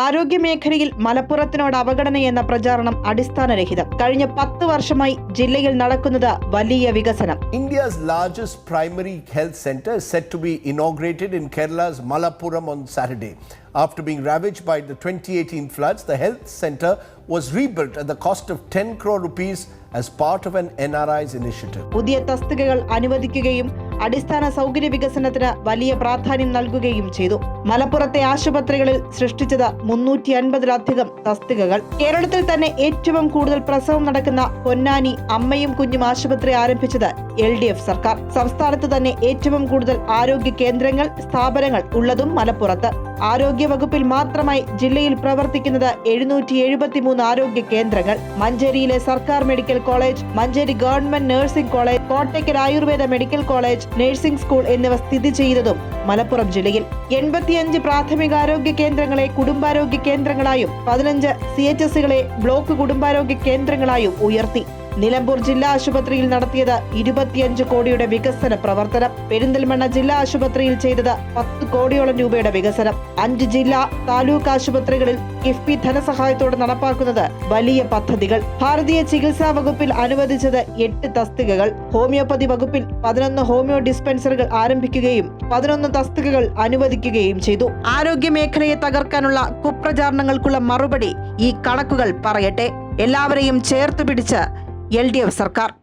ആരോഗ്യമേഖലയിൽ മലപ്പുറത്തിനോട് അവഗണനയെന്ന പ്രചാരണം അടിസ്ഥാനരഹിതം. കഴിഞ്ഞ 10 വർഷമായി ജില്ലയിൽ നടക്കുന്നത് വലിയ വികസനം. India's largest primary health center is set to be inaugurated in Kerala's Malappuram on Saturday. After being ravaged by the 2018 floods, the health center was rebuilt at the cost of 10 crore rupees as part of an NRI's initiative. പുതിയ തസ്തികകൾ അനുവദിക്കുകയും അടിസ്ഥാന സൗകര്യ വികസനത്തിന് വലിയ പ്രാധാന്യം നൽകുകയും ചെയ്തു. മലപ്പുറത്തെ ആശുപത്രികളിൽ സൃഷ്ടിച്ചത് 350-ലധികം തസ്തികകൾ. കേരളത്തിൽ തന്നെ ഏറ്റവും കൂടുതൽ പ്രസവം നടക്കുന്ന പൊന്നാനി അമ്മയും കുഞ്ഞും ആശുപത്രി ആരംഭിച്ചത് LDF സർക്കാർ. സംസ്ഥാനത്ത് തന്നെ ഏറ്റവും കൂടുതൽ ആരോഗ്യ കേന്ദ്രങ്ങൾ, സ്ഥാപനങ്ങൾ ഉള്ളതും മലപ്പുറത്ത്. ആരോഗ്യ വകുപ്പിൽ മാത്രമായി ജില്ലയിൽ പ്രവർത്തിക്കുന്നത് 773 ആരോഗ്യ കേന്ദ്രങ്ങൾ. മഞ്ചേരിയിലെ സർക്കാർ medical college, Manjeri government nursing college, Kottakkal Ayurveda medical college, nursing school എന്നിവ സ്ഥിതി ചെയ്യുന്നതും മലപ്പുറം ജില്ലയിൽ. 85 പ്രാഥമികാരോഗ്യ കേന്ദ്രങ്ങളെ കുടുംബാരോഗ്യ കേന്ദ്രങ്ങളായും 15 CHSകളെ ബ്ലോക്ക് കുടുംബാരോഗ്യ കേന്ദ്രങ്ങളായും ഉയർത്തി. നിലമ്പൂർ ജില്ലാ ആശുപത്രിയിൽ നടത്തിയത് 25 കോടിയുടെ വികസന പ്രവർത്തനം. പെരിന്തൽമണ്ണ ജില്ലാ ആശുപത്രിയിൽ ചെയ്തത് 10 കോടിയോളം രൂപയുടെ വികസനം. 5 ജില്ലാ താലൂക്ക് ആശുപത്രികളിൽ കിഫ്ബി ധനസഹായത്തോടെ നടപ്പാക്കുന്നത് വലിയ പദ്ധതികൾ. ഭാരതീയ ചികിത്സാ വകുപ്പിൽ അനുവദിച്ചത് 8 തസ്തികകൾ. ഹോമിയോപ്പതി വകുപ്പിൽ 11 ഹോമിയോ ഡിസ്പെൻസറികൾ ആരംഭിക്കുകയും 11 തസ്തികകൾ അനുവദിക്കുകയും ചെയ്തു. ആരോഗ്യ മേഖലയെ തകർക്കാനുള്ള കുപ്രചാരണങ്ങൾക്കുള്ള മറുപടി ഈ കണക്കുകൾ പറയട്ടെ. എല്ലാവരെയും ചേർത്ത് പിടിച്ച് LDF സർക്കാർ.